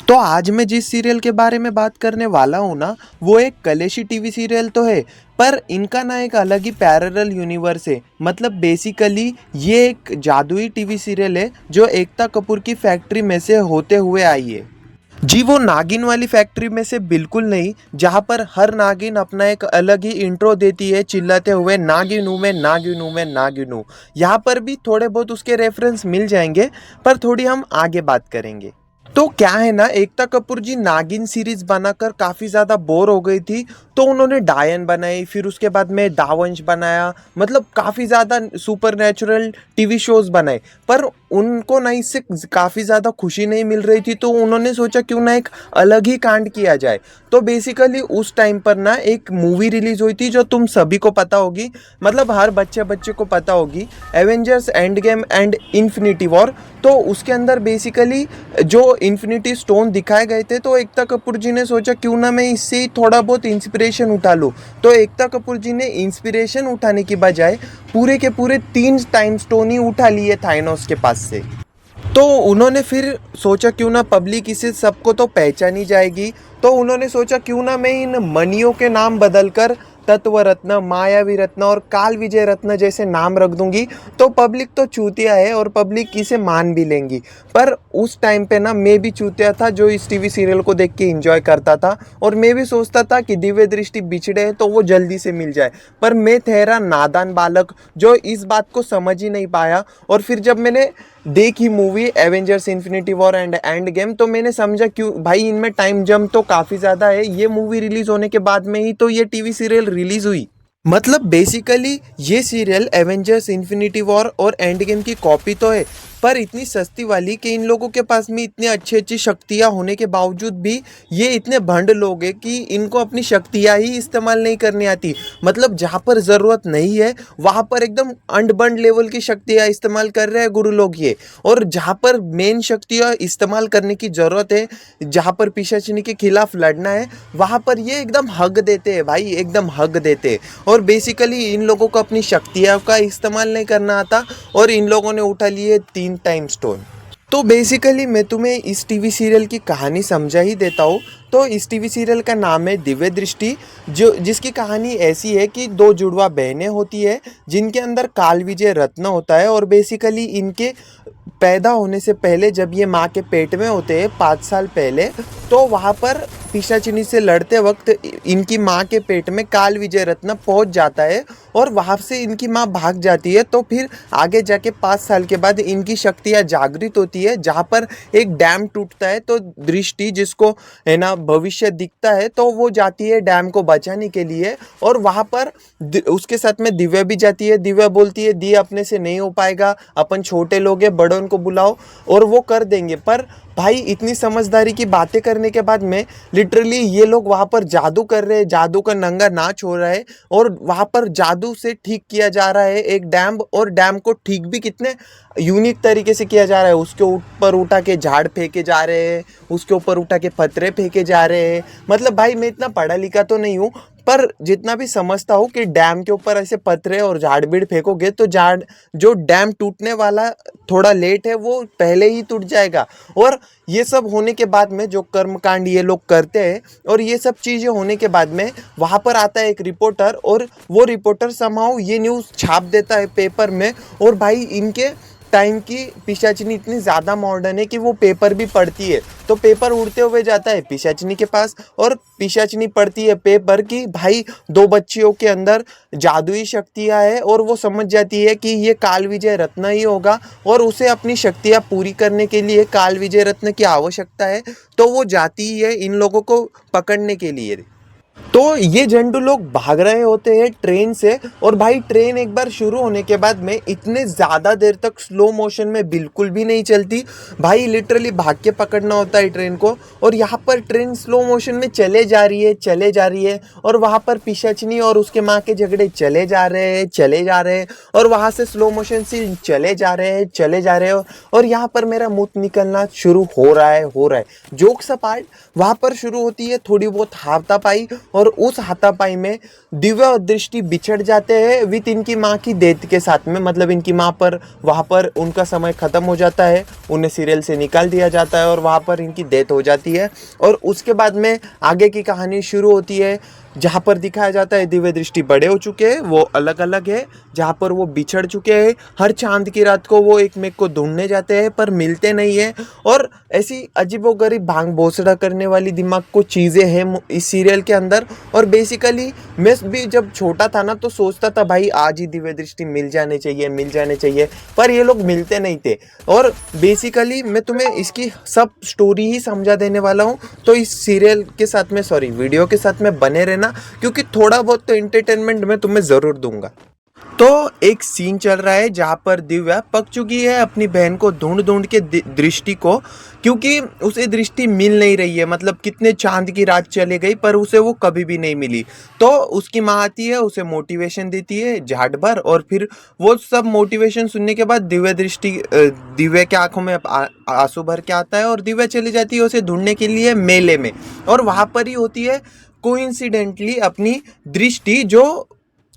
तो आज मैं जिस सीरियल के बारे में बात करने वाला हूँ ना, वो एक कलेशी टीवी सीरियल तो है। पर इनका ना एक अलग ही पैरेलल यूनिवर्स है। मतलब बेसिकली ये एक जादुई टीवी सीरियल है जो एकता कपूर की फैक्ट्री में से होते हुए आई है। जी, वो नागिन वाली फैक्ट्री में से बिल्कुल नहीं, जहाँ पर हर नागिन अपना एक अलग ही इंट्रो देती है चिल्लाते हुए, नागिन हूँ मैं, नागिन हूँ मैं, नागिन हूँ। यहाँ पर भी थोड़े बहुत उसके रेफरेंस मिल जाएंगे, पर थोड़ी हम आगे बात करेंगे। तो क्या है ना, एकता कपूर जी नागिन सीरीज बनाकर काफी ज्यादा बोर हो गई थी, तो उन्होंने डायन बनाई, फिर उसके बाद में दावंश बनाया। मतलब काफी ज्यादा सुपर नेचुरल टीवी शोज बनाए। पर उनको ना इससे काफी ज्यादा खुशी नहीं मिल रही थी, तो उन्होंने सोचा क्यों ना एक अलग ही कांड किया जाए। तो बेसिकली उस टाइम पर ना एक मूवी रिलीज हुई थी जो तुम सभी को पता होगी, मतलब हर बच्चे बच्चे को पता होगी, Avengers end game and infinity war. तो उसके अंदर बेसिकली जो इन्फिनिटी स्टोन दिखाए गए थे, तो एकता कपूर जी ने सोचा क्यों ना मैं इससे ही थोड़ा बहुत इंस्पिरेशन उठा लूँ। तो एकता कपूर जी ने इंस्पिरेशन उठाने की बजाय पूरे के पूरे 3 टाइम स्टोन ही उठा लिए थाइनोस के पास से। तो उन्होंने फिर सोचा क्यों ना पब्लिक इसे सबको तो पहचानी जाएगी, तो उन्होंने सोचा क्यों ना मैं इन मनियों के नाम बदलकर तत्व रत्न, मायावी रत्न और काल विजय रत्न जैसे नाम रख दूंगी। तो पब्लिक तो चूतिया है और पब्लिक इसे मान भी लेंगी। पर उस टाइम पे ना मैं भी चूतिया था जो इस टीवी सीरियल को देख के एंजॉय करता था, और मैं भी सोचता था कि दिव्य दृष्टि बिछड़े तो वो जल्दी से मिल जाए। पर मैं ठहरा नादान बालक जो इस बात को समझ ही नहीं पाया। और फिर जब मैंने देखी movie Avengers infinity war end game, तो मैंने समझा क्यों भाई इनमें टाइम जंप तो काफ़ी ज़्यादा है। ये मूवी रिलीज होने के बाद में ही तो ये टीवी सीरियल रिलीज हुई। मतलब बेसिकली ये सीरियल एवेंजर्स इन्फिनिटी वॉर और एंड गेम की कॉपी तो है, पर इतनी सस्ती वाली कि इन लोगों के पास में इतनी अच्छी अच्छी शक्तियाँ होने के बावजूद भी ये इतने भंड लोग हैं कि इनको अपनी शक्तियाँ ही इस्तेमाल नहीं करनी आती। मतलब जहाँ पर ज़रूरत नहीं है वहाँ पर एकदम अंड बंड लेवल की शक्तियाँ इस्तेमाल कर रहे हैं गुरु लोग ये। और जहाँ पर मेन शक्तियाँ इस्तेमाल करने की ज़रूरत है, जहाँ पर पिशाचिनी के खिलाफ लड़ना है, वहाँ पर ये एकदम हग देते हैं भाई, एकदम हग देते हैं। और बेसिकली इन लोगों को अपनी शक्तियों का इस्तेमाल नहीं करना आता, और इन लोगों ने उठा लिए 3 टाइम स्टोन। तो बेसिकली मैं तुम्हें इस टीवी सीरियल की कहानी समझा ही देता हूँ। तो इस टीवी सीरियल का नाम है दिव्य दृष्टि, जो जिसकी कहानी ऐसी है कि दो जुड़वा बहनें होती है जिनके अंदर काल विजय रत्न होता है। और बेसिकली इनके पैदा होने से पहले जब ये माँ के पेट में होते हैं 5 साल पहले, तो वहाँ पर पिशाचिनी से लड़ते वक्त इनकी माँ के पेट में काल विजय रत्न पहुँच जाता है, और वहाँ से इनकी माँ भाग जाती है। तो फिर आगे जाके 5 साल के बाद इनकी शक्तियाँ जागृत होती है, जहाँ पर एक डैम टूटता है। तो दृष्टि जिसको है ना भविष्य दिखता है, तो वो जाती है डैम को बचाने के लिए। और वहाँ पर उसके साथ में दिव्या भी जाती है। दिव्या बोलती है दी अपने से नहीं हो पाएगा, अपन छोटे लोग हैं, बड़ों को बुलाओ और वो कर देंगे। पर भाई इतनी समझदारी की बातें करने के बाद में लिटरली ये लोग वहाँ पर जादू कर रहे हैं, जादू का नंगा नाच हो रहा है, और वहाँ पर जादू से ठीक किया जा रहा है एक डैम। और डैम को ठीक भी कितने यूनिक तरीके से किया जा रहा है। उसके ऊपर उठा के झाड़ फेंके जा रहे हैं, उसके ऊपर उठा के पत्थरे फेंके जा रहे हैं। मतलब भाई मैं इतना पढ़ा लिखा तो नहीं हूँ, पर जितना भी समझता हूँ कि डैम के ऊपर ऐसे पत्थरे और झाड़ बीड़ फेंकोगे तो झाड़ जो डैम टूटने वाला थोड़ा लेट है वो पहले ही टूट जाएगा। और ये सब होने के बाद में जो कर्मकांड ये लोग करते हैं, और ये सब चीज़ें होने के बाद में वहाँ पर आता है एक रिपोर्टर, और वो रिपोर्टर समहाउ ये न्यूज़ छाप देता है पेपर में। और भाई इनके टाइम की पिशाचिनी इतनी ज़्यादा मॉडर्न है कि वो पेपर भी पढ़ती है। तो पेपर उड़ते हुए जाता है पिशाचिनी के पास, और पिशाचिनी पढ़ती है पेपर की भाई 2 बच्चियों के अंदर जादुई शक्तियाँ है, और वो समझ जाती है कि ये काल विजय रत्न ही होगा, और उसे अपनी शक्तियाँ पूरी करने के लिए काल विजय रत्न की आवश्यकता है। तो वो जाती ही है इन लोगों को पकड़ने के लिए। तो ये झंडू लोग भाग रहे होते हैं ट्रेन से, और भाई ट्रेन एक बार शुरू होने के बाद में इतने ज़्यादा देर तक स्लो मोशन में बिल्कुल भी नहीं चलती। भाई लिटरली भाग के पकड़ना होता है ट्रेन को। और यहाँ पर ट्रेन स्लो मोशन में चले जा रही है, चले जा रही है, और वहाँ पर पिशाचिनी और उसके माँ के झगड़े चले जा रहे हैं, चले जा रहे हैं, और वहाँ से स्लो मोशन से चले जा रहे हैं, चले जा रहे हैं। और यहाँ पर मेरा मुंह निकलना शुरू हो रहा है। जोक सा पार्ट वहाँ पर शुरू होती है, थोड़ी बहुत हाथापाई, और उस हाथापाई में दिव्या और दृष्टि बिछड़ जाते हैं विथ इनकी माँ की डेथ के साथ में। मतलब इनकी माँ पर वहाँ पर उनका समय ख़त्म हो जाता है, उन्हें सीरियल से निकाल दिया जाता है और वहाँ पर इनकी डेथ हो जाती है। और उसके बाद में आगे की कहानी शुरू होती है, जहाँ पर दिखाया जाता है दिव्य दृष्टि बड़े हो चुके हैं, वो अलग अलग है, जहाँ पर वो बिछड़ चुके हैं। हर चांद की रात को वो एक मेक को ढूंढने जाते हैं पर मिलते नहीं है। और ऐसी अजीबोगरीब भांग भोसड़ा करने वाली दिमाग को चीज़ें हैं इस सीरियल के अंदर। और बेसिकली मैं भी जब छोटा था ना तो सोचता था भाई आज ही दिव्य दृष्टि मिल जाने चाहिए, मिल जाने चाहिए, पर ये लोग मिलते नहीं थे। और बेसिकली मैं तुम्हें इसकी सब स्टोरी ही समझा देने वाला हूँ, तो इस सीरियल के साथ में वीडियो के साथ में बने रहना, क्योंकि थोड़ा बहुत तो एंटरटेनमेंट मैं तुम्हें ज़रूर दूंगा। तो एक सीन चल रहा है जहाँ पर दिव्या पक चुकी है अपनी बहन को ढूंढ ढूंढ के दृष्टि को, क्योंकि उसे दृष्टि मिल नहीं रही है। मतलब कितने चांद की रात चले गई पर उसे वो कभी भी नहीं मिली। तो उसकी माँ आती है, उसे मोटिवेशन देती है झाट भर, और फिर वो सब मोटिवेशन सुनने के बाद दिव्या के आंखों में आंसू भर के आता है और दिव्या चली जाती है उसे ढूंढने के लिए मेले में। और वहाँ पर ही होती है कोइंसिडेंटली अपनी दृष्टि, जो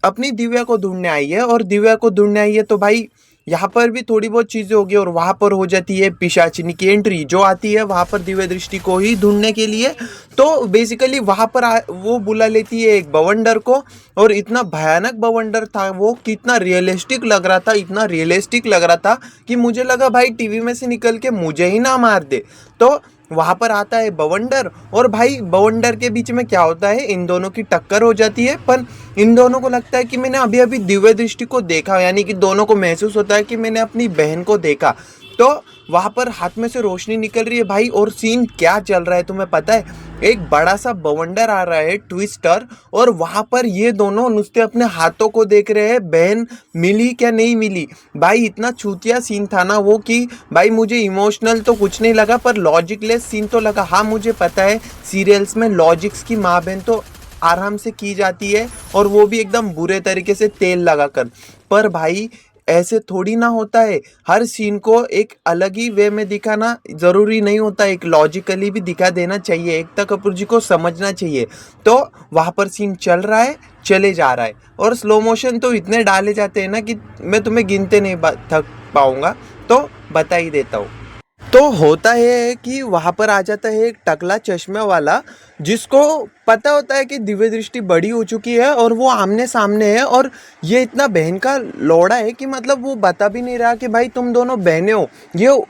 अपनी दिव्या को ढूंढने आई है। और दिव्या को ढूंढने आई है तो भाई यहाँ पर भी थोड़ी बहुत चीज़ें होगी, और वहाँ पर हो जाती है पिशाचिनी की एंट्री, जो आती है वहाँ पर दिव्य दृष्टि को ही ढूंढने के लिए। तो बेसिकली वहाँ पर वो बुला लेती है एक बवंडर को, और इतना भयानक बवंडर था वो, कितना रियलिस्टिक लग रहा था, इतना रियलिस्टिक लग रहा था कि मुझे लगा भाई टीवी में से निकल के मुझे ही ना मार दे। तो वहाँ पर आता है बवंडर, और भाई बवंडर के बीच में क्या होता है, इन दोनों की टक्कर हो जाती है। पर इन दोनों को लगता है कि मैंने अभी अभी दिव्य दृष्टि को देखा, यानी कि दोनों को महसूस होता है कि मैंने अपनी बहन को देखा। तो वहाँ पर हाथ में से रोशनी निकल रही है भाई, और सीन क्या चल रहा है तुम्हें पता है, एक बड़ा सा बवंडर आ रहा है ट्विस्टर, और वहाँ पर ये दोनों नुस्ते अपने हाथों को देख रहे हैं बहन मिली क्या नहीं मिली। भाई इतना चूतिया सीन था ना वो, कि भाई मुझे इमोशनल तो कुछ नहीं लगा पर लॉजिकलेस सीन तो लगा। हाँ मुझे पता है सीरियल्स में लॉजिक्स की माँ बहन तो आराम से की जाती है, और वो भी एकदम बुरे तरीके से तेल लगाकर, पर भाई ऐसे थोड़ी ना होता है। हर सीन को एक अलग ही वे में दिखाना ज़रूरी नहीं होता, एक लॉजिकली भी दिखा देना चाहिए, एकता कपूर जी को समझना चाहिए। तो वहाँ पर सीन चल रहा है, चले जा रहा है, और स्लो मोशन तो इतने डाले जाते हैं ना कि मैं तुम्हें गिनते नहीं थक पाऊँगा, तो बता ही देता हूँ। तो होता है कि वहाँ पर आ जाता है एक टकला चश्मे वाला, जिसको पता होता है कि दिव्य दृष्टि बड़ी हो चुकी है और वो आमने सामने है, और ये इतना बहन का लौड़ा है कि मतलब वो बता भी नहीं रहा कि भाई तुम दोनों बहनें हो।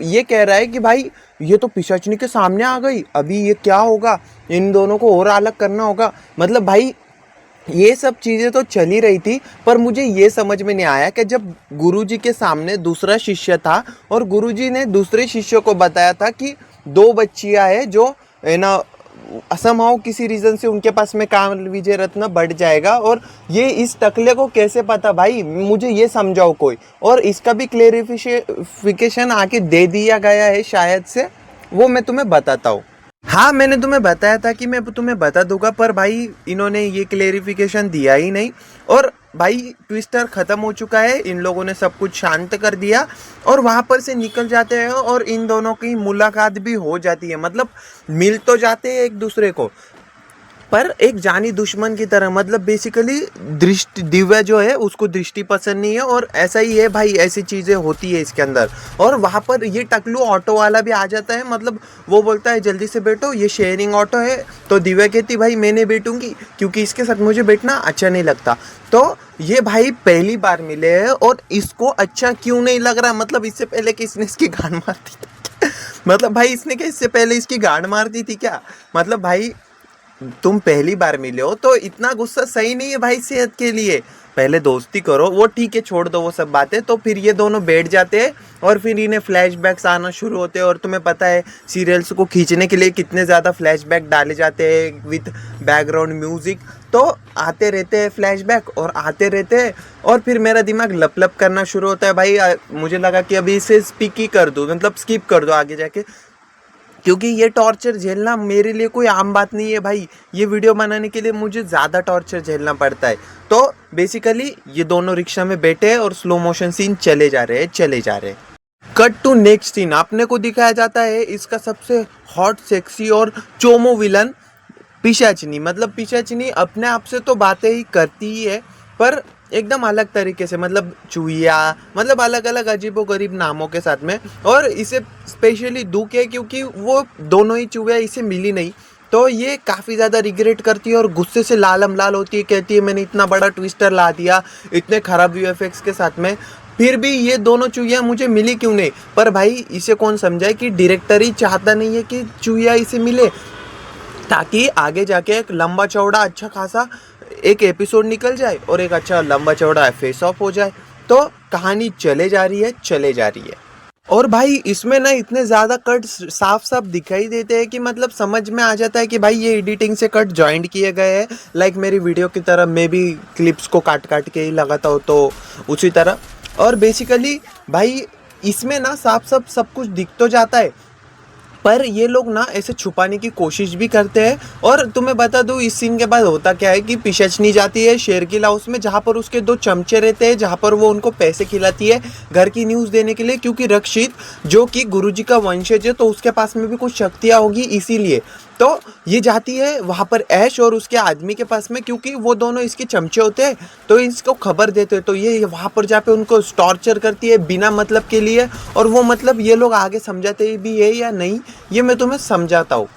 ये कह रहा है कि भाई ये तो पिशाचिनी के सामने आ गई, अभी ये क्या होगा, इन दोनों को और अलग करना होगा। मतलब भाई ये सब चीज़ें तो चल ही रही थी, पर मुझे ये समझ में नहीं आया कि जब गुरुजी के सामने दूसरा शिष्य था और गुरुजी ने दूसरे शिष्य को बताया था कि दो बच्चियां हैं जो है ना असंभव किसी रीज़न से उनके पास में काल विजय रत्न बढ़ जाएगा, और ये इस टकले को कैसे पता, भाई मुझे ये समझाओ कोई। और इसका भी क्लेरिफिकेशन आके दे दिया गया है शायद से, वो मैं तुम्हें बताता हूँ। हाँ मैंने तुम्हें बताया था कि मैं तुम्हें बता दूंगा, पर भाई इन्होंने ये क्लेरिफिकेशन दिया ही नहीं। और भाई ट्विस्टर ख़त्म हो चुका है, इन लोगों ने सब कुछ शांत कर दिया और वहाँ पर से निकल जाते हैं, और इन दोनों की मुलाकात भी हो जाती है। मतलब मिल तो जाते हैं एक दूसरे को, पर एक जानी दुश्मन की तरह। मतलब बेसिकली दिव्या जो है उसको दृष्टि पसंद नहीं है, और ऐसा ही है भाई, ऐसी चीज़ें होती है इसके अंदर। और वहाँ पर ये टकलू ऑटो वाला भी आ जाता है, मतलब वो बोलता है जल्दी से बैठो, ये शेयरिंग ऑटो है। तो दिव्या कहती भाई मैं नहीं बैठूंगी, क्योंकि इसके साथ मुझे बैठना अच्छा नहीं लगता। तो ये भाई पहली बार मिले हैं और इसको अच्छा क्यों नहीं लग रहा, मतलब इससे पहले कि इसने इसकी गांड मार दी थी मतलब भाई इसने क्या इससे पहले इसकी गांड मार दी थी क्या? मतलब भाई तुम पहली बार मिले हो तो इतना गुस्सा सही नहीं है भाई सेहत के लिए। पहले दोस्ती करो, वो ठीक है, छोड़ दो वो सब बातें। तो फिर ये दोनों बैठ जाते हैं और फिर इन्हें फ्लैशबैक्स आना शुरू होते हैं। और तुम्हें पता है सीरियल्स को खींचने के लिए कितने ज़्यादा फ्लैशबैक डाले जाते हैं विथ बैकग्राउंड म्यूज़िक। तो आते रहते हैं फ्लैशबैक और आते रहते हैं, और फिर मेरा दिमाग लप लप करना शुरू होता है भाई। मुझे लगा कि अभी इसे स्पीक ही कर दूँ, मतलब स्किप कर दो आगे जाके, क्योंकि ये टॉर्चर झेलना मेरे लिए कोई आम बात नहीं है भाई। ये वीडियो बनाने के लिए मुझे ज़्यादा टॉर्चर झेलना पड़ता है। तो बेसिकली ये दोनों रिक्शा में बैठे हैं और स्लो मोशन सीन चले जा रहे हैं। कट टू नेक्स्ट सीन, आपने को दिखाया जाता है इसका सबसे हॉट सेक्सी और चोमो विलन पिशाचिनी, मतलब पिशाचिनी अपने आप से तो बातें ही करती ही है, पर एकदम अलग तरीके से, मतलब चूहिया, मतलब अलग अलग अजीबोगरीब नामों के साथ में। और इसे स्पेशली दुख है क्योंकि वो दोनों ही चूहिया इसे मिली नहीं, तो ये काफ़ी ज़्यादा रिग्रेट करती है और गुस्से से लालम लाल होती है, कहती है मैंने इतना बड़ा ट्विस्टर ला दिया इतने खराब वीएफएक्स के साथ में, फिर भी ये दोनों चूहिया मुझे मिली क्यों नहीं। पर भाई इसे कौन समझाए कि डायरेक्टर ही चाहता नहीं है कि चूहिया इसे मिले, ताकि आगे जाके एक लंबा चौड़ा अच्छा खासा एक एपिसोड निकल जाए और एक अच्छा लंबा चौड़ा फेस ऑफ हो जाए। तो कहानी चले जा रही है, चले जा रही है। और भाई इसमें ना इतने ज़्यादा कट साफ साफ दिखाई देते हैं कि मतलब समझ में आ जाता है कि भाई ये एडिटिंग से कट जॉइंट किए गए हैं। लाइक मेरी वीडियो की तरह मैं भी क्लिप्स को काट काट के ही लगाता हूँ, तो उसी तरह। और बेसिकली भाई इसमें ना साफ साफ सब कुछ दिख तो जाता है, पर ये लोग ना ऐसे छुपाने की कोशिश भी करते हैं। और तुम्हें बता दूं इस सीन के बाद होता क्या है कि पिशाचनी जाती है शेर की हाउस में, जहाँ पर उसके दो चमचे रहते हैं, जहाँ पर वो उनको पैसे खिलाती है घर की न्यूज़ देने के लिए, क्योंकि रक्षित जो कि गुरुजी का वंशज है तो उसके पास में भी कुछ शक्तियाँ होगी, इसीलिए तो ये जाती है वहाँ पर ऐश और उसके आदमी के पास में, क्योंकि वो दोनों इसके चमचे होते हैं तो इसको खबर देते हैं। तो ये वहाँ पर जाके उनको टॉर्चर करती है बिना मतलब के लिए, और वो मतलब ये लोग आगे समझाते भी है या नहीं ये मैं तुम्हें समझाता हूँ।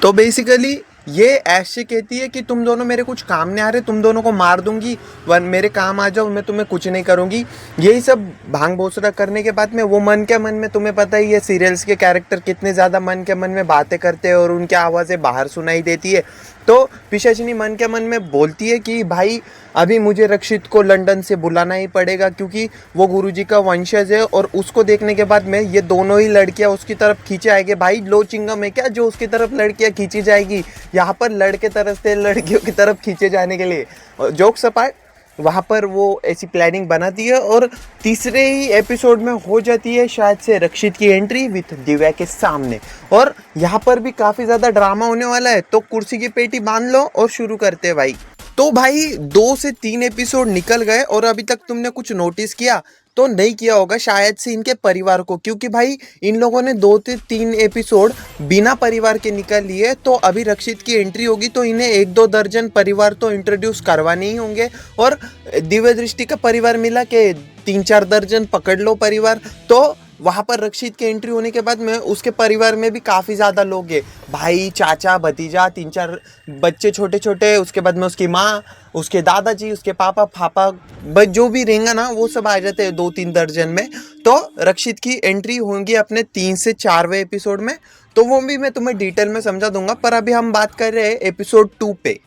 तो बेसिकली ये ऐसे कहती है कि तुम दोनों मेरे कुछ काम नहीं आ रहे, तुम दोनों को मार दूंगी, वन मेरे काम आ जाओ, मैं तुम्हें कुछ नहीं करूंगी। यही सब भांग भोसड़ा करने के बाद में वो मन के मन में, तुम्हें पता ही है सीरियल्स के कैरेक्टर कितने ज़्यादा मन के मन में बातें करते हैं और उनकी आवाज़ें बाहर सुनाई देती है। तो पिशाचिनी मन के मन में बोलती है कि भाई अभी मुझे रक्षित को लंदन से बुलाना ही पड़ेगा, क्योंकि वो गुरुजी का वंशज है और उसको देखने के बाद में ये दोनों ही लड़कियां उसकी तरफ खींचे आएंगे। भाई लो चिंगम है क्या जो उसकी तरफ लड़कियां खींची जाएगी, यहाँ पर लड़के तरसते लड़कियों की तरफ खींचे जाने के लिए। जोक सपाट वहाँ पर वो ऐसी प्लानिंग बनाती है और तीसरे ही एपिसोड में हो जाती है शायद से रक्षित की एंट्री विथ दिव्या के सामने। और यहाँ पर भी काफ़ी ज़्यादा ड्रामा होने वाला है, तो कुर्सी की पेटी बांध लो और शुरू करते हैं भाई। तो भाई 2 से 3 एपिसोड निकल गए और अभी तक तुमने कुछ नोटिस किया तो नहीं किया होगा शायद से इनके परिवार को, क्योंकि भाई इन लोगों ने 2 से 3 एपिसोड बिना परिवार के निकाल लिए। तो अभी रक्षित की एंट्री होगी तो इन्हें 1-2 दर्जन परिवार तो इंट्रोड्यूस करवाने ही होंगे, और दिव्य दृष्टि का परिवार मिला के 3-4 दर्जन पकड़ लो परिवार। तो वहाँ पर रक्षित की एंट्री होने के बाद में उसके परिवार में भी काफ़ी ज़्यादा लोग हैं, भाई चाचा भतीजा 3-4 बच्चे छोटे छोटे, उसके बाद में उसकी माँ, उसके दादाजी, उसके पापा फापा, बस जो भी रहेंगे ना वो सब आ जाते हैं 2-3 दर्जन में। तो रक्षित की एंट्री होंगी अपने 3 से 4वें एपिसोड में, तो वो भी मैं तुम्हें डिटेल में समझा दूंगा। पर अभी हम बात कर रहे हैं एपिसोड 2 पे।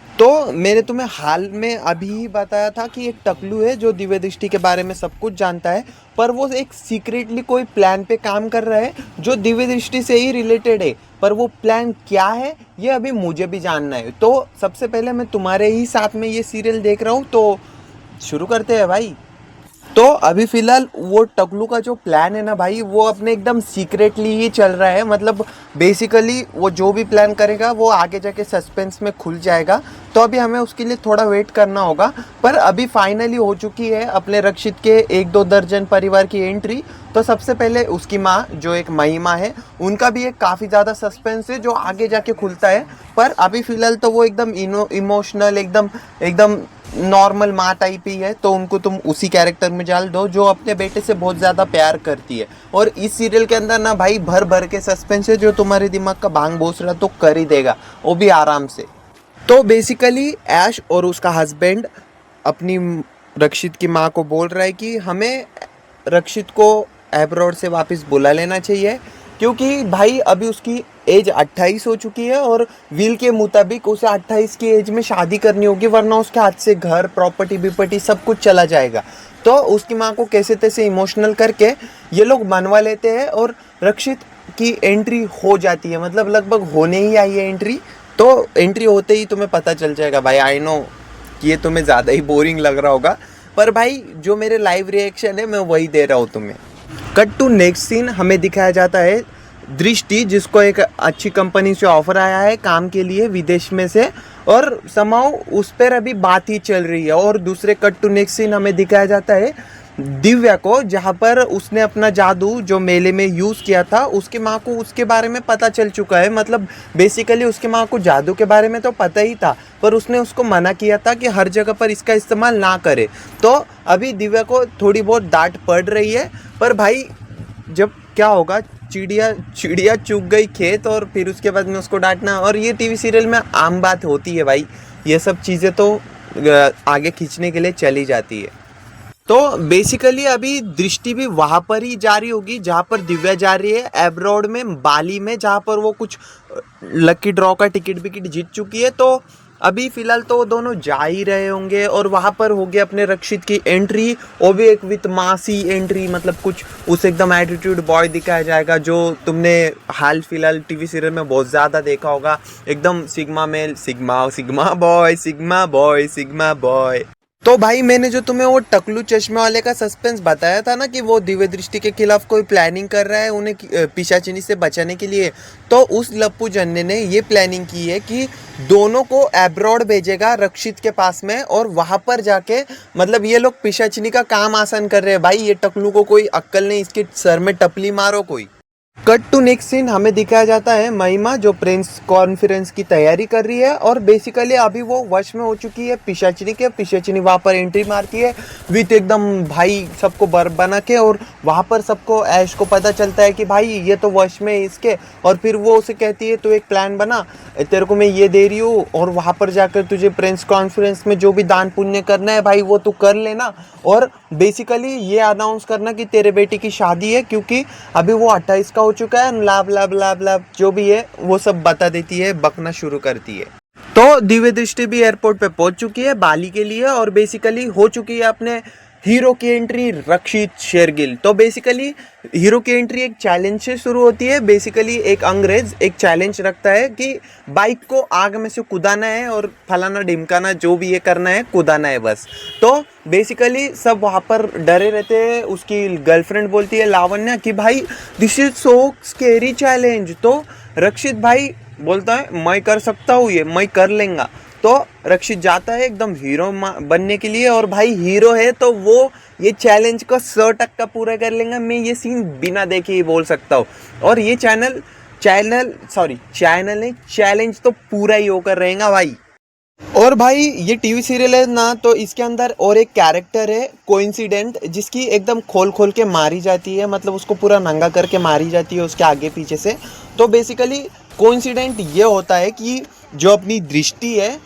तो मैंने तुम्हें हाल में अभी ही बताया था कि एक टकलू है जो दिव्य दृष्टि के बारे में सब कुछ जानता है, पर वो एक सीक्रेटली कोई प्लान पे काम कर रहा है जो दिव्य दृष्टि से ही रिलेटेड है। पर वो प्लान क्या है ये अभी मुझे भी जानना है। तो सबसे पहले मैं तुम्हारे ही साथ में ये सीरियल देख रहा हूँ, तो शुरू करते हैं भाई। तो अभी फ़िलहाल वो टकलू का जो प्लान है ना भाई, वो अपने एकदम सीक्रेटली ही चल रहा है। मतलब बेसिकली वो जो भी प्लान करेगा वो आगे जाके सस्पेंस में खुल जाएगा, तो अभी हमें उसके लिए थोड़ा वेट करना होगा। पर अभी फाइनली हो चुकी है अपने रक्षित के 1-2 दर्जन परिवार की एंट्री। तो सबसे पहले उसकी माँ जो एक महिमा है, उनका भी एक काफ़ी ज़्यादा सस्पेंस है जो आगे जाके खुलता है। पर अभी फ़िलहाल तो वो एकदम इमोशनल, एकदम नॉर्मल माँ टाइप ही है, तो उनको तुम उसी कैरेक्टर में डाल दो जो अपने बेटे से बहुत ज़्यादा प्यार करती है। और इस सीरियल के अंदर ना भाई भर भर के सस्पेंस है जो तुम्हारे दिमाग का भांग भोसड़ा तो कर ही देगा, वो भी आराम से। तो बेसिकली ऐश और उसका हस्बैंड अपनी रक्षित की माँ को बोल रहा है कि हमें रक्षित को एब्रॉड से वापस बुला लेना चाहिए, क्योंकि भाई अभी उसकी एज 28 हो चुकी है और विल के मुताबिक उसे 28 की एज में शादी करनी होगी, वरना उसके हाथ से घर प्रॉपर्टी बिपर्टी सब कुछ चला जाएगा। तो उसकी माँ को कैसे तैसे इमोशनल करके ये लोग मनवा लेते हैं और रक्षित की एंट्री हो जाती है। मतलब लगभग होने ही आई है एंट्री, तो एंट्री होते ही तुम्हें पता चल जाएगा भाई। आई नो कि ये तुम्हें ज़्यादा ही बोरिंग लग रहा होगा, पर भाई जो मेरे लाइव रिएक्शन है मैं वही दे रहा हूँ तुम्हें। कट टू नेक्स्ट सीन, हमें दिखाया जाता है दृष्टि जिसको एक अच्छी कंपनी से ऑफर आया है काम के लिए विदेश में से, और समाओ उस पर अभी बात ही चल रही है। और दूसरे कट टू नेक्स्ट सीन हमें दिखाया जाता है दिव्या को, जहाँ पर उसने अपना जादू जो मेले में यूज़ किया था, उसकी माँ को उसके बारे में पता चल चुका है। मतलब बेसिकली उसकी माँ को जादू के बारे में तो पता ही था, पर उसने उसको मना किया था कि हर जगह पर इसका इस्तेमाल ना करे। तो अभी दिव्या को थोड़ी बहुत डांट पड़ रही है, पर भाई जब क्या होगा, चिड़िया चिड़िया चुग गई खेत, और फिर उसके बाद में उसको डांटना, और ये टीवी सीरियल में आम बात होती है भाई। ये सब चीज़ें तो आगे खींचने के लिए चली जाती है। तो बेसिकली अभी दृष्टि भी वहां पर ही जा रही होगी जहां पर दिव्या जा रही है, एब्रॉड में, बाली में, जहां पर वो कुछ लकी ड्रॉ का टिकट विकेट जीत चुकी है। तो अभी फिलहाल तो वो दोनों जा ही रहे होंगे, और वहां पर होगी अपने रक्षित की एंट्री, वो भी एक विथ मासी एंट्री। मतलब कुछ उस एकदम एटीट्यूड बॉय दिखाया जाएगा जो तुमने हाल फिलहाल टीवी सीरियल में बहुत ज़्यादा देखा होगा। एकदम sigma male, sigma sigma boy, sigma boy, sigma boy. तो भाई मैंने जो तुम्हें वो टकलू चश्मे वाले का सस्पेंस बताया था ना, कि वो दिव्य दृष्टि के खिलाफ कोई प्लानिंग कर रहा है उन्हें पिशाचिनी से बचाने के लिए, तो उस लप्पू जन्ने ने ये प्लानिंग की है कि दोनों को एब्रॉड भेजेगा रक्षित के पास में, और वहां पर जाके मतलब ये लोग पिशाचिनी का काम आसान कर रहे हैं। भाई ये टकलू को कोई अक्ल नहीं, इसके सर में टपली मारो कोई। कट टू नेक्स्ट सीन हमें दिखाया जाता है महिमा जो प्रेस कॉन्फ्रेंस की तैयारी कर रही है, और बेसिकली अभी वो वश में हो चुकी है पिशाचिनी के। पिशाचिनी वहाँ पर एंट्री मारती है विथ एकदम भाई सबको बर्फ बना के, और वहाँ पर सबको ऐश को पता चलता है कि भाई ये तो वश में है इसके। और फिर वो उसे कहती है तू एक प्लान बना, तेरे को मैं ये दे रही हूँ, और वहाँ पर जाकर तुझे प्रेस कॉन्फ्रेंस में जो भी दान पुण्य करना है भाई वो तू कर लेना, और बेसिकली ये अनाउंस करना कि तेरे बेटी की शादी है, क्योंकि अभी वो 28 का हो चुका है। लाभ लाभ लाभ लाभ जो भी है वो सब बता देती है, बकना शुरू करती है। तो दिव्य दृष्टि भी एयरपोर्ट पे पहुंच चुकी है बाली के लिए, और बेसिकली हो चुकी है अपने हीरो की एंट्री, रक्षित शेरगिल। तो बेसिकली हीरो की एंट्री एक चैलेंज से शुरू होती है। बेसिकली एक अंग्रेज एक चैलेंज रखता है कि बाइक को आग में से कूदाना है, और फलाना ढिमकाना जो भी ये करना है, कूदाना है बस। तो बेसिकली सब वहाँ पर डरे रहते हैं। उसकी गर्लफ्रेंड बोलती है लावण्या कि भाई this is so scary challenge. तो रक्षित भाई बोलता है मैं कर सकता हूँ, ये मैं कर लेंगा। तो रक्षित जाता है एकदम हीरो बनने के लिए, और भाई हीरो है तो वो ये चैलेंज को 100% पूरा कर लेंगे। मैं ये सीन बिना देखे ही बोल सकता हूँ। और ये चैनल नहीं, चैलेंज तो पूरा ही होकर रहेगा भाई। और भाई ये टीवी सीरियल है ना, तो इसके अंदर और एक कैरेक्टर है कोइंसिडेंट, जिसकी एकदम खोल खोल के मारी जाती है। मतलब उसको पूरा नंगा करके मारी जाती है उसके आगे पीछे से। तो बेसिकली कोइंसिडेंट ये होता है कि जो अपनी दृष्टि है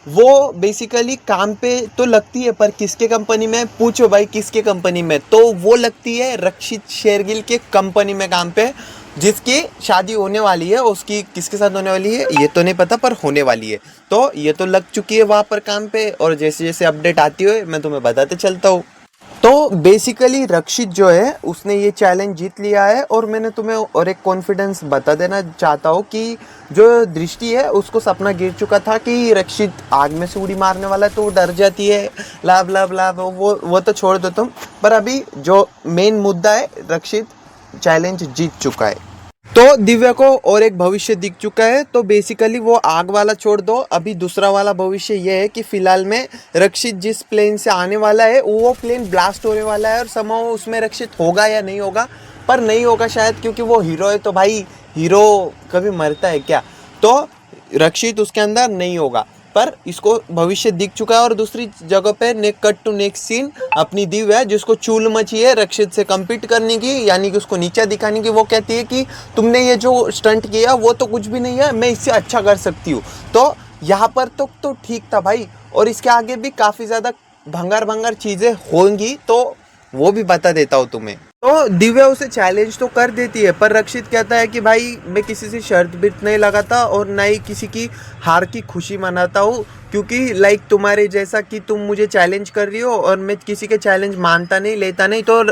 वो बेसिकली काम पे तो लगती है, पर किसके कंपनी में, पूछो भाई किसके कंपनी में, तो वो लगती है रक्षित शेरगिल के कंपनी में काम पे, जिसकी शादी होने वाली है। उसकी किसके साथ होने वाली है ये तो नहीं पता, पर होने वाली है। तो ये तो लग चुकी है वहाँ पर काम पे, और जैसे जैसे अपडेट आती है मैं तुम्हें बताते चलता हूँ। तो बेसिकली रक्षित जो है उसने ये चैलेंज जीत लिया है, और मैंने तुम्हें और एक कॉन्फिडेंस बता देना चाहता हूँ कि जो दृष्टि है उसको सपना गिर चुका था कि रक्षित आग में से उड़ी मारने वाला है, तो वो डर जाती है। लाभ लाभ लाभ वो तो छोड़ दो तुम, पर अभी जो मेन मुद्दा है रक्षित चैलेंज जीत चुका है। तो दिव्या को और एक भविष्य दिख चुका है। तो बेसिकली वो आग वाला छोड़ दो, अभी दूसरा वाला भविष्य ये है कि फिलहाल में रक्षित जिस प्लेन से आने वाला है वो प्लेन ब्लास्ट होने वाला है, और समहाउ उसमें रक्षित होगा या नहीं होगा, पर नहीं होगा शायद, क्योंकि वो हीरो है। तो भाई हीरो कभी मरता है क्या? तो रक्षित उसके अंदर नहीं होगा, पर इसको भविष्य दिख चुका है। और दूसरी जगह पे कट टू नेक्स्ट सीन अपनी दिव्या जिसको चूल मची है रक्षित से कम्पीट करने की, यानी कि उसको नीचा दिखाने की। वो कहती है कि तुमने ये जो स्टंट किया वो तो कुछ भी नहीं है, मैं इससे अच्छा कर सकती हूँ। तो यहाँ पर तो ठीक था भाई, और इसके आगे भी काफ़ी ज़्यादा भंगार भंगार चीज़ें होंगी, तो वो भी बता देता हूँ तुम्हें। तो दिव्या उसे चैलेंज तो कर देती है, पर रक्षित कहता है कि भाई मैं किसी से शर्त बिर्त नहीं लगाता, और ना ही किसी की हार की खुशी मनाता हूँ, क्योंकि लाइक तुम्हारे जैसा कि तुम मुझे चैलेंज कर रही हो और मैं किसी के चैलेंज मानता नहीं, लेता नहीं। तो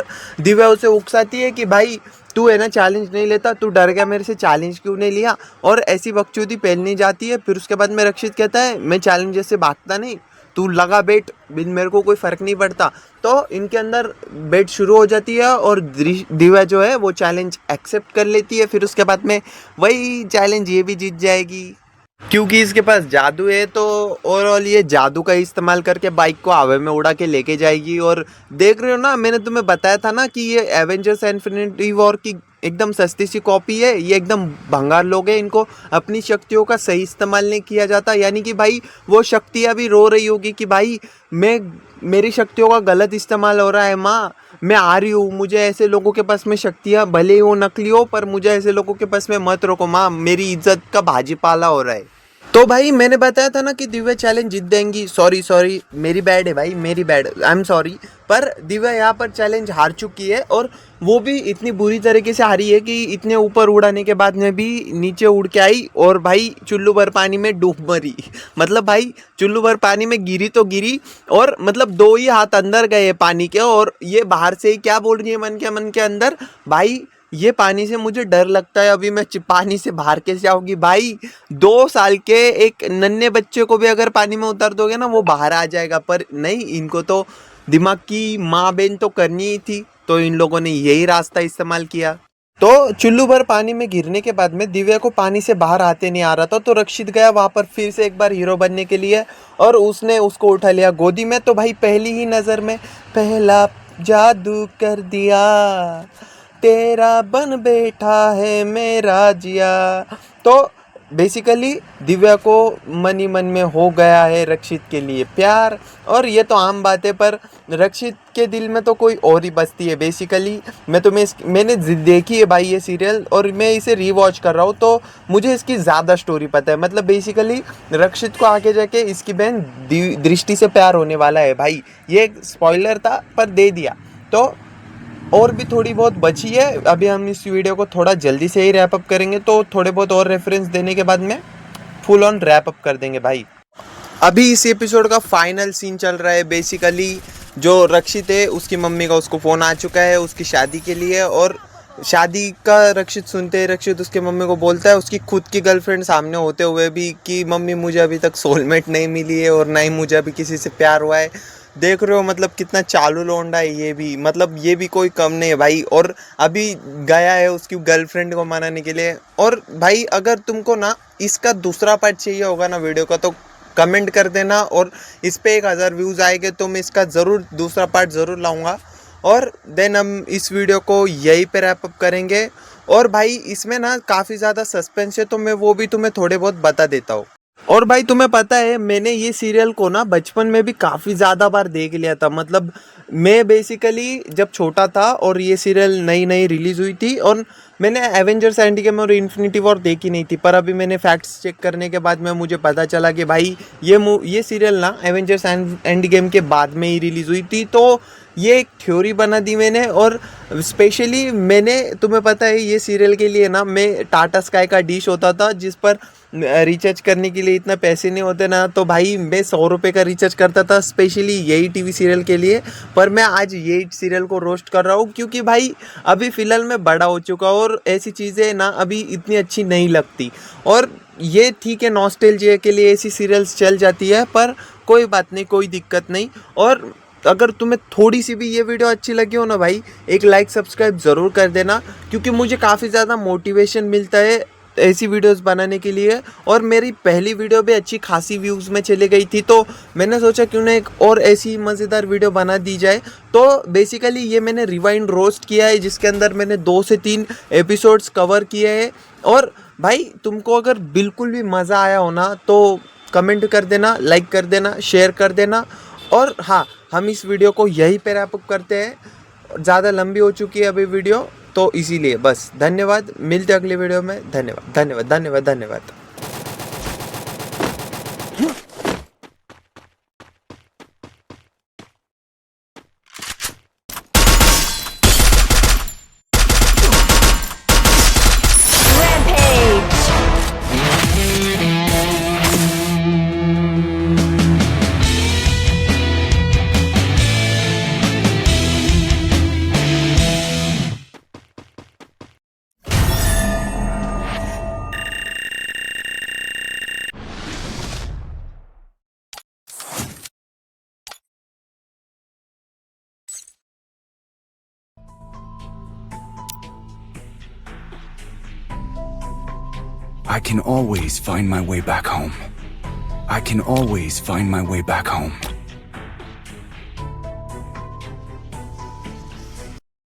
दिव्या उसे उकसाती है कि भाई तू है ना चैलेंज नहीं लेता, तू डर गया मेरे से, चैलेंज क्यों नहीं लिया, और ऐसी बकचोदी फैलनी जाती है। फिर उसके बाद में रक्षित कहता है मैं चैलेंज से भागता नहीं, तू लगा बेट, बिन मेरे को कोई फ़र्क नहीं पड़ता। तो इनके अंदर बेट शुरू हो जाती है, और दिव्या जो है वो चैलेंज एक्सेप्ट कर लेती है। फिर उसके बाद में वही चैलेंज ये भी जीत जाएगी। क्योंकि इसके पास जादू है, तो ओवरऑल ये जादू का इस्तेमाल करके बाइक को हवा में उड़ा के लेके जाएगी। और देख रहे हो ना, मैंने तुम्हें बताया था ना कि ये एवेंजर्स इन्फिनिटी वॉर की एकदम सस्ती सी कॉपी है। ये एकदम भंगार लोग हैं, इनको अपनी शक्तियों का सही इस्तेमाल नहीं किया जाता। यानी कि भाई वो शक्तियाँ भी रो रही होगी कि भाई मैं मेरी शक्तियों का गलत इस्तेमाल हो रहा है माँ, मैं आ रही हूँ, मुझे ऐसे लोगों के पास में शक्तियाँ भले ही वो नकली हो, पर मुझे ऐसे लोगों के पास में मत रोको माँ, मेरी इज्जत का भाजीपाला हो रहा है। तो भाई मैंने बताया था ना कि दिव्या चैलेंज जीत देंगी। सॉरी सॉरी, मेरी बैड है भाई, मेरी बैड, आई एम सॉरी। पर दिव्या यहाँ पर चैलेंज हार चुकी है, और वो भी इतनी बुरी तरीके से हारी है कि इतने ऊपर उड़ाने के बाद में भी नीचे उड़ के आई और भाई चुल्लू भर पानी में डूब मरी। मतलब भाई चुल्लू भर पानी में गिरी तो गिरी, और मतलब 2 ही हाथ अंदर गए पानी के, और ये बाहर से ही क्या बोल रही है मन के अंदर, भाई ये पानी से मुझे डर लगता है, अभी मैं पानी से बाहर कैसे जाऊंगी। भाई 2 साल के एक नन्हे बच्चे को भी अगर पानी में उतार दोगे ना, वो बाहर आ जाएगा। पर नहीं, इनको तो दिमाग की माँ बहन तो करनी ही थी, तो इन लोगों ने यही रास्ता इस्तेमाल किया। तो चुल्लू भर पानी में गिरने के बाद में दिव्या को पानी से बाहर आते नहीं आ रहा था, तो रक्षित गया वहां पर फिर से एक बार हीरो बनने के लिए, और उसने उसको उठा लिया गोदी में। तो भाई पहली ही नज़र में पहला जादू कर दिया, तेरा बन बैठा है मेरा जिया। तो बेसिकली दिव्या को मन ही मन में हो गया है रक्षित के लिए प्यार, और ये तो आम बात है, पर रक्षित के दिल में तो कोई और ही बसती है। बेसिकली मैंने देखी है भाई ये सीरियल, और मैं इसे रीवॉच कर रहा हूँ, तो मुझे इसकी ज़्यादा स्टोरी पता है। मतलब बेसिकली रक्षित को आगे जाके इसकी बहन दृष्टि से प्यार होने वाला है। भाई ये एक स्पॉइलर था पर दे दिया। तो और भी थोड़ी बहुत बची है, अभी हम इस वीडियो को थोड़ा जल्दी से ही रैप अप करेंगे, तो थोड़े बहुत और रेफरेंस देने के बाद में फुल ऑन रैप अप कर देंगे भाई। अभी इस एपिसोड का फाइनल सीन चल रहा है। बेसिकली जो रक्षित है उसकी मम्मी का उसको फ़ोन आ चुका है उसकी शादी के लिए, और शादी का रक्षित सुनते ही रक्षित उसके मम्मी को बोलता है, उसकी खुद की गर्लफ्रेंड सामने होते हुए भी, कि मम्मी मुझे अभी तक सोलमेट नहीं मिली है और ना ही मुझे अभी किसी से प्यार हुआ है। देख रहे हो मतलब कितना चालू लौंडा है ये भी, मतलब ये भी कोई कम नहीं है भाई। और अभी गया है उसकी गर्लफ्रेंड को मनाने के लिए। और भाई अगर तुमको ना इसका दूसरा पार्ट चाहिए होगा ना वीडियो का, तो कमेंट कर देना, और इस पे 1000 व्यूज़ आएंगे तो मैं इसका ज़रूर दूसरा पार्ट ज़रूर लाऊंगा। और देन हम इस वीडियो को यहीं पे रैप अप करेंगे। और भाई इसमें ना काफ़ी ज़्यादा सस्पेंस है, तो मैं वो भी तुम्हें थोड़े बहुत बता देता हूँ। और भाई तुम्हें पता है मैंने ये सीरियल को ना बचपन में भी काफ़ी ज़्यादा बार देख लिया था। मतलब मैं बेसिकली जब छोटा था और ये सीरियल नई नई रिलीज़ हुई थी, और मैंने एवेंजर्स एंड गेम और इन्फिनिटी वॉर देखी नहीं थी, पर अभी मैंने फैक्ट्स चेक करने के बाद में मुझे पता चला कि भाई ये सीरियल ना एवेंजर्स एंड गेम के बाद में ही रिलीज़ हुई थी। तो ये एक थ्योरी बना दी मैंने, और स्पेशली मैंने, तुम्हें पता है ये सीरियल के लिए ना मैं टाटा स्काई का डिश होता था, जिस पर रिचार्ज करने के लिए इतना पैसे नहीं होते ना, तो भाई मैं 100 रुपये का रिचार्ज करता था स्पेशली यही टीवी सीरियल के लिए। पर मैं आज यही सीरियल को रोस्ट कर रहा हूँ, क्योंकि भाई अभी फ़िलहाल मैं बड़ा हो चुका हूँ और ऐसी चीज़ें ना अभी इतनी अच्छी नहीं लगती। और ये ठीक है, नॉस्टैल्जिया के लिए ऐसी सीरियल्स चल जाती है, पर कोई बात नहीं, कोई दिक्कत नहीं। और अगर तुम्हें थोड़ी सी भी ये वीडियो अच्छी लगी हो ना भाई, एक लाइक सब्सक्राइब ज़रूर कर देना, क्योंकि मुझे काफ़ी ज़्यादा मोटिवेशन मिलता है ऐसी वीडियोस बनाने के लिए। और मेरी पहली वीडियो भी अच्छी खासी व्यूज़ में चली गई थी, तो मैंने सोचा क्यों ना एक और ऐसी मज़ेदार वीडियो बना दी जाए। तो बेसिकली ये मैंने रिवाइंड रोस्ट किया है, जिसके अंदर मैंने 2 से 3 एपिसोड्स कवर किए हैं। और भाई तुमको अगर बिल्कुल भी मज़ा आया हो ना, तो कमेंट कर देना, लाइक कर देना, शेयर कर देना। और हाँ, हम इस वीडियो को यहीं पे रैप अप करते हैं, ज़्यादा लंबी हो चुकी है अभी वीडियो, तो इसीलिए बस धन्यवाद। मिलते हैं अगली वीडियो में। धन्यवाद धन्यवाद धन्यवाद धन्यवाद। I can always find my way back home. I can always find my way back home.